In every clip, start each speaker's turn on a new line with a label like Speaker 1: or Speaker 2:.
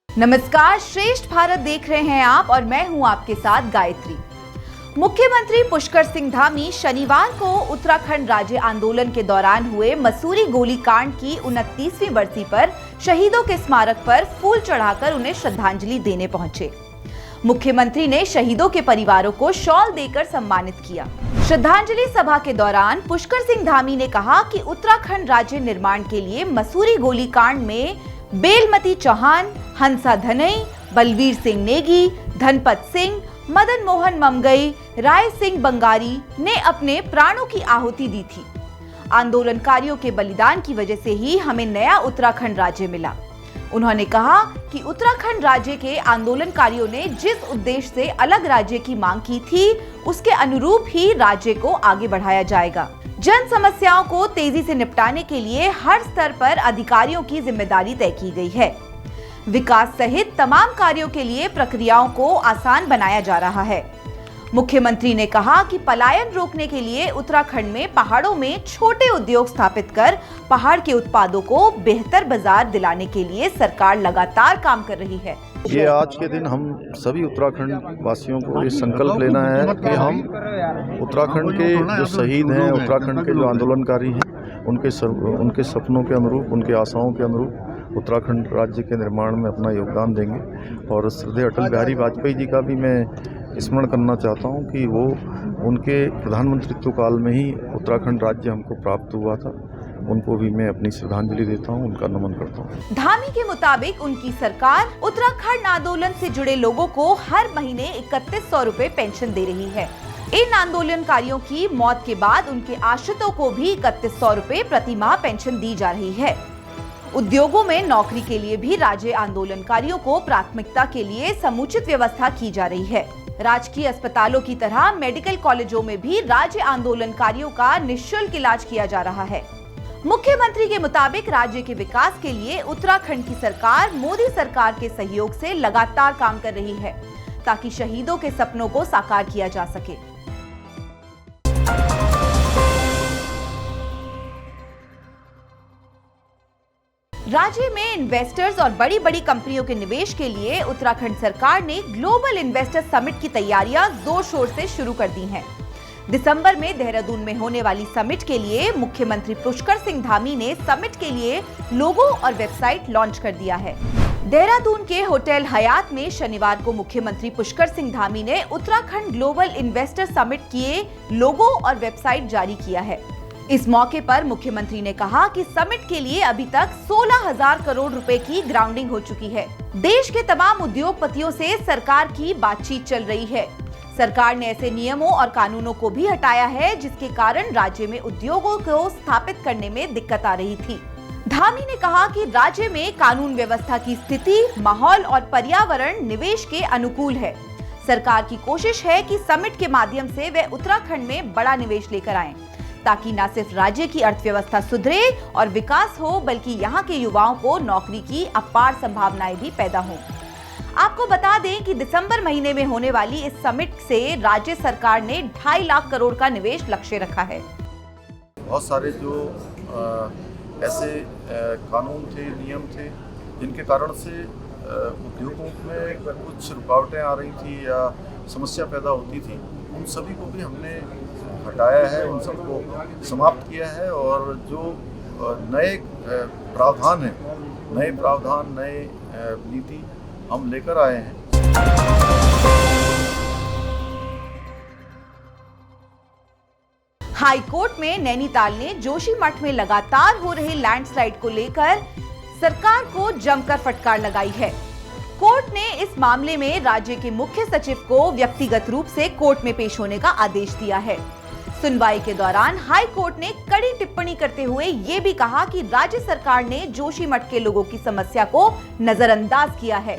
Speaker 1: नमस्कार, श्रेष्ठ भारत देख रहे हैं आप और मैं हूं आपके साथ गायत्री। मुख्यमंत्री पुष्कर सिंह धामी शनिवार को उत्तराखंड राज्य आंदोलन के दौरान हुए मसूरी गोलीकांड की 29वीं बरसी पर शहीदों के स्मारक पर फूल चढ़ाकर उन्हें श्रद्धांजलि देने पहुंचे। मुख्यमंत्री ने शहीदों के परिवारों को शॉल देकर सम्मानित किया। श्रद्धांजलि सभा के दौरान पुष्कर सिंह धामी ने कहा कि उत्तराखंड राज्य निर्माण के लिए मसूरी गोलीकांड में बेलमती चौहान, हंसा धनई, बलवीर सिंह नेगी, धनपत सिंह, मदन मोहन ममगई, राय सिंह बंगारी ने अपने प्राणों की आहुति दी थी। आंदोलनकारियों के बलिदान की वजह से ही हमें नया उत्तराखंड राज्य मिला। उन्होंने कहा कि उत्तराखंड राज्य के आंदोलनकारियों ने जिस उद्देश्य से अलग राज्य की मांग की थी, उसके अनुरूप ही राज्य को आगे बढ़ाया जाएगा। जन समस्याओं को तेजी से निपटाने के लिए हर स्तर पर अधिकारियों की जिम्मेदारी तय की गई है। विकास सहित तमाम कार्यों के लिए प्रक्रियाओं को आसान बनाया जा रहा है। मुख्यमंत्री ने कहा कि पलायन रोकने के लिए उत्तराखंड में पहाड़ों में छोटे उद्योग स्थापित कर पहाड़ के उत्पादों को बेहतर बाजार दिलाने के लिए सरकार लगातार काम कर रही है।
Speaker 2: ये आज के दिन हम सभी उत्तराखंड वासियों को ये संकल्प लेना है कि हम उत्तराखंड के जो शहीद हैं, उत्तराखंड के जो आंदोलनकारी हैं, उनके सपनों के अनुरूप, उनके आशाओं के अनुरूप उत्तराखंड राज्य के निर्माण में अपना योगदान देंगे। और श्रद्धेय अटल बिहारी वाजपेयी जी का भी मैं स्मरण करना चाहता हूं कि वो उनके प्रधानमंत्रित्व काल में ही उत्तराखंड राज्य हमको प्राप्त हुआ था। उनको भी मैं अपनी श्रद्धांजलि देता हूं, उनका नमन करता हूं।
Speaker 1: धामी के मुताबिक उनकी सरकार उत्तराखंड आंदोलन से जुड़े लोगों को हर महीने 3100 रुपए पेंशन दे रही है। इन आंदोलनकारियों की मौत के बाद उनके आश्रितों को भी 3100 रुपए प्रति माह पेंशन दी जा रही है। उद्योगों में नौकरी के लिए भी राज्य आंदोलनकारियों को प्राथमिकता के लिए समुचित व्यवस्था की जा रही है। राजकीय अस्पतालों की तरह मेडिकल कॉलेजों में भी राज्य आंदोलनकारियों का निःशुल्क इलाज किया जा रहा है। मुख्यमंत्री के मुताबिक राज्य के विकास के लिए उत्तराखंड की सरकार मोदी सरकार के सहयोग से लगातार काम कर रही है, ताकि शहीदों के सपनों को साकार किया जा सके। राज्य में इन्वेस्टर्स और बड़ी बड़ी कंपनियों के निवेश के लिए उत्तराखंड सरकार ने ग्लोबल इन्वेस्टर समिट की तैयारियां जोर शोर से शुरू कर दी हैं। दिसंबर में देहरादून में होने वाली समिट के लिए मुख्यमंत्री पुष्कर सिंह धामी ने समिट के लिए लोगो और वेबसाइट लॉन्च कर दिया है। देहरादून के होटल हयात में शनिवार को मुख्यमंत्री पुष्कर सिंह धामी ने उत्तराखंड ग्लोबल इन्वेस्टर समिट के लोगो और वेबसाइट जारी किया है। इस मौके पर मुख्यमंत्री ने कहा कि समिट के लिए अभी तक 16,000 करोड़ रुपए की ग्राउंडिंग हो चुकी है। देश के तमाम उद्योगपतियों से सरकार की बातचीत चल रही है। सरकार ने ऐसे नियमों और कानूनों को भी हटाया है जिसके कारण राज्य में उद्योगों को स्थापित करने में दिक्कत आ रही थी। धामी ने कहा कि राज्य में कानून व्यवस्था की स्थिति, माहौल और पर्यावरण निवेश के अनुकूल है। सरकार की कोशिश है कि समिट के माध्यम से वे उत्तराखंड में बड़ा निवेश लेकर आएं, ताकि न सिर्फ राज्य की अर्थव्यवस्था सुधरे और विकास हो, बल्कि यहाँ के युवाओं को नौकरी की अपार संभावनाएं भी पैदा हों। आपको बता दें कि दिसंबर महीने में होने वाली इस समिट से राज्य सरकार ने 2.5 लाख करोड़ का निवेश लक्ष्य रखा है।
Speaker 2: बहुत सारे जो ऐसे कानून थे, नियम थे, जिनके कारण से उद्योगों में कुछ रुकावटें आ रही थी या समस्या पैदा होती थी, उन सभी को भी हमने हटाया है, उन सबको समाप्त किया है। और जो नए प्रावधान हैं, नए नीति हम लेकर आए हैं।
Speaker 1: हाई कोर्ट में नैनीताल ने जोशीमठ में लगातार हो रहे लैंडस्लाइड को लेकर सरकार को जमकर फटकार लगाई है। कोर्ट ने इस मामले में राज्य के मुख्य सचिव को व्यक्तिगत रूप से कोर्ट में पेश होने का आदेश दिया है। सुनवाई के दौरान हाई कोर्ट ने कड़ी टिप्पणी करते हुए ये भी कहा कि राज्य सरकार ने जोशीमठ के लोगों की समस्या को नजरअंदाज किया है।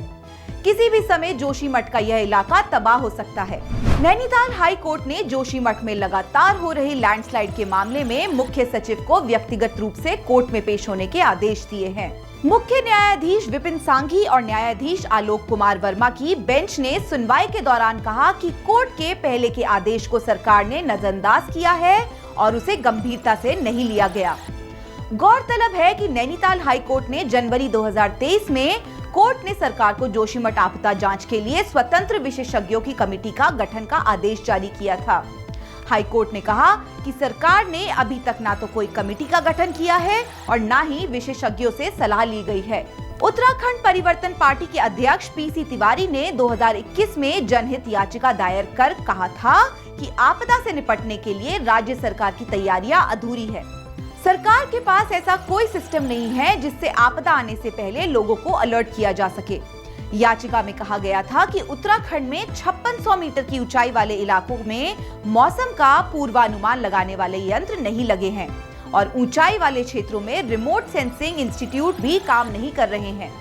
Speaker 1: किसी भी समय जोशीमठ का यह इलाका तबाह हो सकता है। नैनीताल हाई कोर्ट ने जोशीमठ में लगातार हो रही लैंडस्लाइड के मामले में मुख्य सचिव को व्यक्तिगत रूप से कोर्ट में पेश होने के आदेश दिए हैं। मुख्य न्यायाधीश विपिन सांघी और न्यायाधीश आलोक कुमार वर्मा की बेंच ने सुनवाई के दौरान कहा कि कोर्ट के पहले के आदेश को सरकार ने नजरअंदाज किया है और उसे गंभीरता से नहीं लिया गया। गौरतलब है कि नैनीताल हाई कोर्ट ने जनवरी 2023 में कोर्ट ने सरकार को जोशीमठ आपदा जांच के लिए स्वतंत्र विशेषज्ञों की कमेटी का गठन का आदेश जारी किया था। हाई कोर्ट ने कहा कि सरकार ने अभी तक ना तो कोई कमेटी का गठन किया है और ना ही विशेषज्ञों से सलाह ली गई है। उत्तराखंड परिवर्तन पार्टी के अध्यक्ष पीसी तिवारी ने 2021 में जनहित याचिका दायर कर कहा था कि आपदा से निपटने के लिए राज्य सरकार की तैयारियां अधूरी है। सरकार के पास ऐसा कोई सिस्टम नहीं है जिससे आपदा आने से पहले लोगों को अलर्ट किया जा सके। याचिका में कहा गया था कि उत्तराखंड में 5600 मीटर की ऊंचाई वाले इलाकों में मौसम का पूर्वानुमान लगाने वाले यंत्र नहीं लगे हैं और ऊंचाई वाले क्षेत्रों में रिमोट सेंसिंग इंस्टीट्यूट भी काम नहीं कर रहे हैं।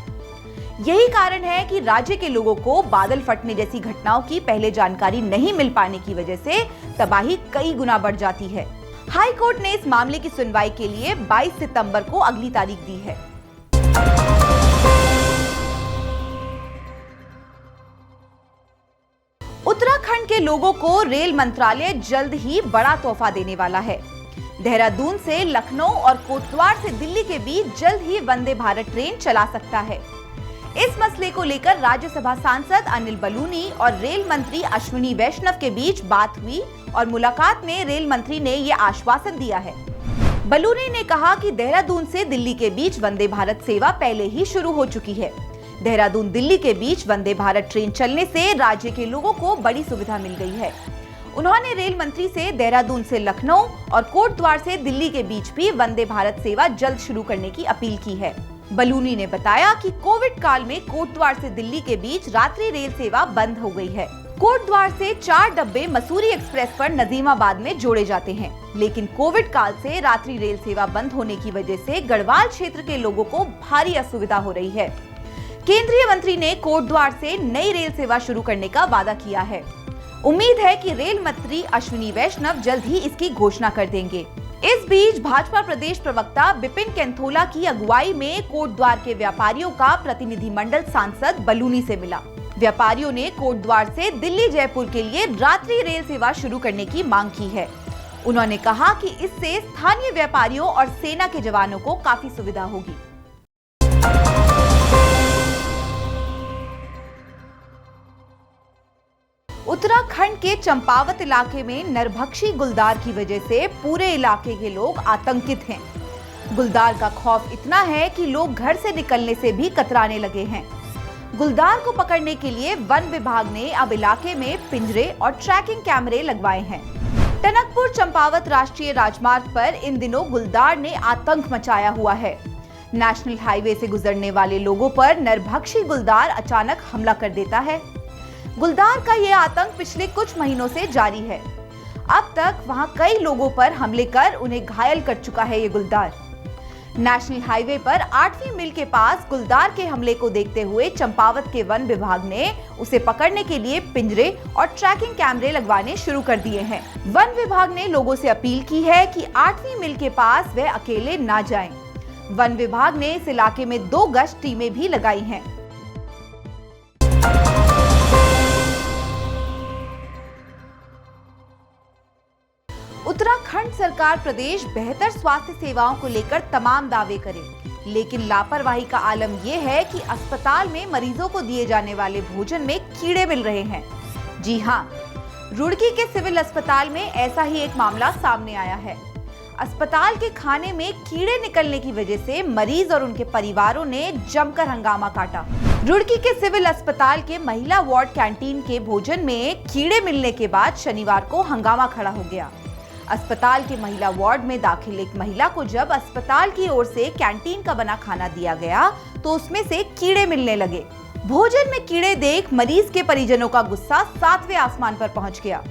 Speaker 1: यही कारण है कि राज्य के लोगों को बादल फटने जैसी घटनाओं की पहले जानकारी नहीं मिल पाने की वजह से तबाही कई गुना बढ़ जाती है। हाई कोर्ट ने इस मामले की सुनवाई के लिए 22 सितंबर को अगली तारीख दी है। उत्तराखंड के लोगों को रेल मंत्रालय जल्द ही बड़ा तोहफा देने वाला है। देहरादून से लखनऊ और कोटद्वार से दिल्ली के बीच जल्द ही वंदे भारत ट्रेन चला सकता है। इस मसले को लेकर राज्यसभा सांसद अनिल बलूनी और रेल मंत्री अश्विनी वैष्णव के बीच बात हुई और मुलाकात में रेल मंत्री ने ये आश्वासन दिया है। बलूनी ने कहा कि देहरादून से दिल्ली के बीच वंदे भारत सेवा पहले ही शुरू हो चुकी है। देहरादून दिल्ली के बीच वंदे भारत ट्रेन चलने से राज्य के लोगों को बड़ी सुविधा मिल गई है। उन्होंने रेल मंत्री से देहरादून से लखनऊ और कोटद्वार से दिल्ली के बीच भी वंदे भारत सेवा जल्द शुरू करने की अपील की है। बलूनी ने बताया कि कोविड काल में कोटद्वार से दिल्ली के बीच रात्रि रेल सेवा बंद हो गई है। कोटद्वार से 4 डब्बे मसूरी एक्सप्रेस पर नजीमाबाद में जोड़े जाते हैं, लेकिन कोविड काल से रात्रि रेल सेवा बंद होने की वजह से गढ़वाल क्षेत्र के लोगों को भारी असुविधा हो रही है। केंद्रीय मंत्री ने कोटद्वार से नई रेल सेवा शुरू करने का वादा किया है। उम्मीद है कि रेल मंत्री अश्विनी वैष्णव जल्द ही इसकी घोषणा कर देंगे। इस बीच भाजपा प्रदेश प्रवक्ता बिपिन केंथोला की अगुवाई में कोटद्वार के व्यापारियों का प्रतिनिधिमंडल सांसद बलूनी से मिला। व्यापारियों ने कोटद्वार से दिल्ली जयपुर के लिए रात्रि रेल सेवा शुरू करने की मांग की है। उन्होंने कहा कि इससे स्थानीय व्यापारियों और सेना के जवानों को काफी सुविधा होगी। उत्तराखंड के चंपावत इलाके में नरभक्षी गुलदार की वजह से पूरे इलाके के लोग आतंकित हैं। गुलदार का खौफ इतना है कि लोग घर से निकलने से भी कतराने लगे हैं। गुलदार को पकड़ने के लिए वन विभाग ने अब इलाके में पिंजरे और ट्रैकिंग कैमरे लगवाए हैं। टनकपुर चंपावत राष्ट्रीय राजमार्ग पर इन दिनों गुलदार ने आतंक मचाया हुआ है। नेशनल हाईवे से गुजरने वाले लोगों पर नरभक्षी गुलदार अचानक हमला कर देता है। गुलदार का यह आतंक पिछले कुछ महीनों से जारी है। अब तक वहां कई लोगों पर हमले कर उन्हें घायल कर चुका है ये गुलदार। नेशनल हाईवे पर 8वीं मील के पास गुलदार के हमले को देखते हुए चंपावत के वन विभाग ने उसे पकड़ने के लिए पिंजरे और ट्रैकिंग कैमरे लगवाने शुरू कर दिए हैं। वन विभाग ने लोगों से अपील की है कि 8वीं मील के पास वे अकेले ना जाएं। वन विभाग ने इस इलाके में 2 गश्त टीमें भी लगाई हैं। उत्तराखंड सरकार प्रदेश बेहतर स्वास्थ्य सेवाओं को लेकर तमाम दावे करे, लेकिन लापरवाही का आलम यह है कि अस्पताल में मरीजों को दिए जाने वाले भोजन में कीड़े मिल रहे हैं। जी हां, रुड़की के सिविल अस्पताल में ऐसा ही एक मामला सामने आया है। अस्पताल के खाने में कीड़े निकलने की वजह से मरीज और उनके परिवारों ने जमकर हंगामा काटा। रुड़की के सिविल अस्पताल के महिला वार्ड कैंटीन के भोजन में कीड़े मिलने के बाद शनिवार को हंगामा खड़ा हो गया। अस्पताल के महिला वार्ड में दाखिल एक महिला को जब अस्पताल की ओर से कैंटीन का बना खाना दिया गया तो उसमें से कीड़े मिलने लगे। भोजन में कीड़े देख मरीज के परिजनों का गुस्सा 7वें आसमान पर पहुंच गया।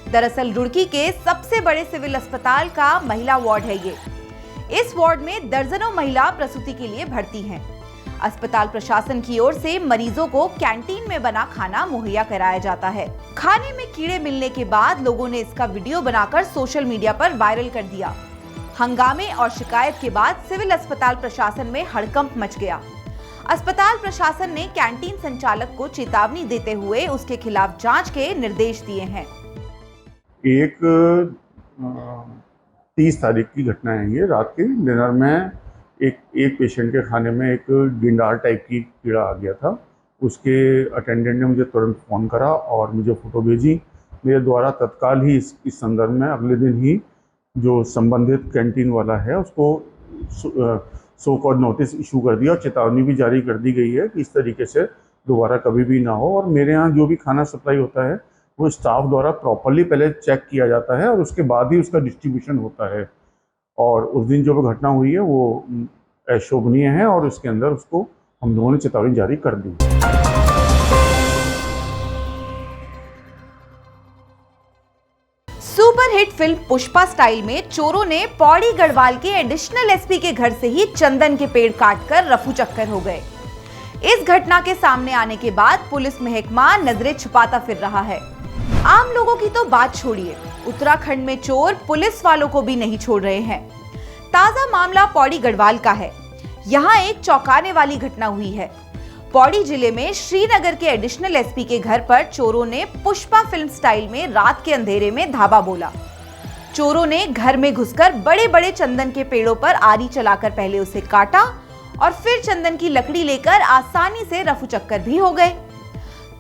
Speaker 1: दरअसल रुड़की के सबसे बड़े सिविल अस्पताल का महिला वार्ड है ये। इस वार्ड में दर्जनों महिला प्रसूति के लिए भर्ती हैं। अस्पताल प्रशासन की ओर से मरीजों को कैंटीन में बना खाना मुहैया कराया जाता है। खाने में कीड़े मिलने के बाद लोगों ने इसका वीडियो बनाकर सोशल मीडिया पर वायरल कर दिया। हंगामे और शिकायत के बाद सिविल अस्पताल प्रशासन में हड़कंप मच गया। अस्पताल प्रशासन ने कैंटीन संचालक को चेतावनी देते हुए उसके खिलाफ जांच के निर्देश दिए हैं।
Speaker 3: एक 30 तारीख की घटना है ये। रात के डिनर में एक पेशेंट के खाने में एक डिंडार टाइप की कीड़ा आ गया था। उसके अटेंडेंट ने मुझे तुरंत फ़ोन करा और मुझे फ़ोटो भेजी। मेरे द्वारा तत्काल ही इस संदर्भ में अगले दिन ही जो संबंधित कैंटीन वाला है उसको सो कॉल्ड नोटिस इशू कर दिया और चेतावनी भी जारी कर दी गई है कि इस तरीके से दोबारा कभी भी ना हो। और मेरे यहाँ जो भी खाना सप्लाई होता है वो स्टाफ द्वारा प्रॉपरली पहले चेक किया जाता है और उसके बाद ही उसका डिस्ट्रीब्यूशन होता है। और उस दिन जो घटना हुई है वो अशोभनीय है और उसके अंदर उसको हम लोगों ने चेतावनी जारी कर दी।
Speaker 1: सुपरहिट फिल्म पुष्पा स्टाइल में चोरों ने पौड़ी गढ़वाल के एडिशनल एसपी के घर से ही चंदन के पेड़ काटकर रफू चक्कर हो गए। इस घटना के सामने आने के बाद पुलिस महकमा नजरें छुपाता फिर रहा है। आम लोगों की तो बात छोड़िए, उत्तराखंड में चोर पुलिस वालों को भी नहीं छोड़ रहे हैं। ताजा मामला पौड़ी गढ़वाल का है। यहाँ एक चौंकाने वाली घटना हुई है। पौड़ी जिले में श्रीनगर के एडिशनल एसपी के घर पर चोरों ने पुष्पा फिल्म स्टाइल में रात के अंधेरे में धावा बोला। चोरों ने घर में घुसकर बड़े बड़े चंदन के पेड़ों पर आरी चलाकर पहले उसे काटा और फिर चंदन की लकड़ी लेकर आसानी से रफू चक्कर भी हो गए।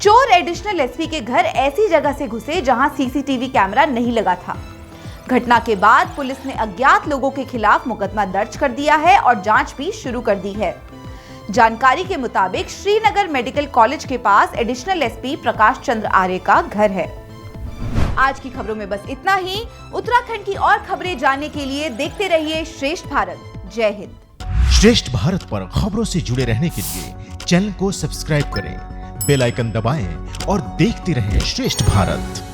Speaker 1: चोर एडिशनल एसपी के घर ऐसी जगह से घुसे जहां सीसीटीवी कैमरा नहीं लगा था। घटना के बाद पुलिस ने अज्ञात लोगों के खिलाफ मुकदमा दर्ज कर दिया है और जांच भी शुरू कर दी है। जानकारी के मुताबिक श्रीनगर मेडिकल कॉलेज के पास एडिशनल एसपी प्रकाश चंद्र आर्य का घर है। आज की खबरों में बस इतना ही। उत्तराखंड की और खबरें जानने के लिए देखते रहिए श्रेष्ठ भारत। जय हिंद।
Speaker 4: श्रेष्ठ भारत पर खबरों से जुड़े रहने के लिए चैनल को सब्सक्राइब करें, बेल आइकन दबाएं और देखते रहें श्रेष्ठ भारत।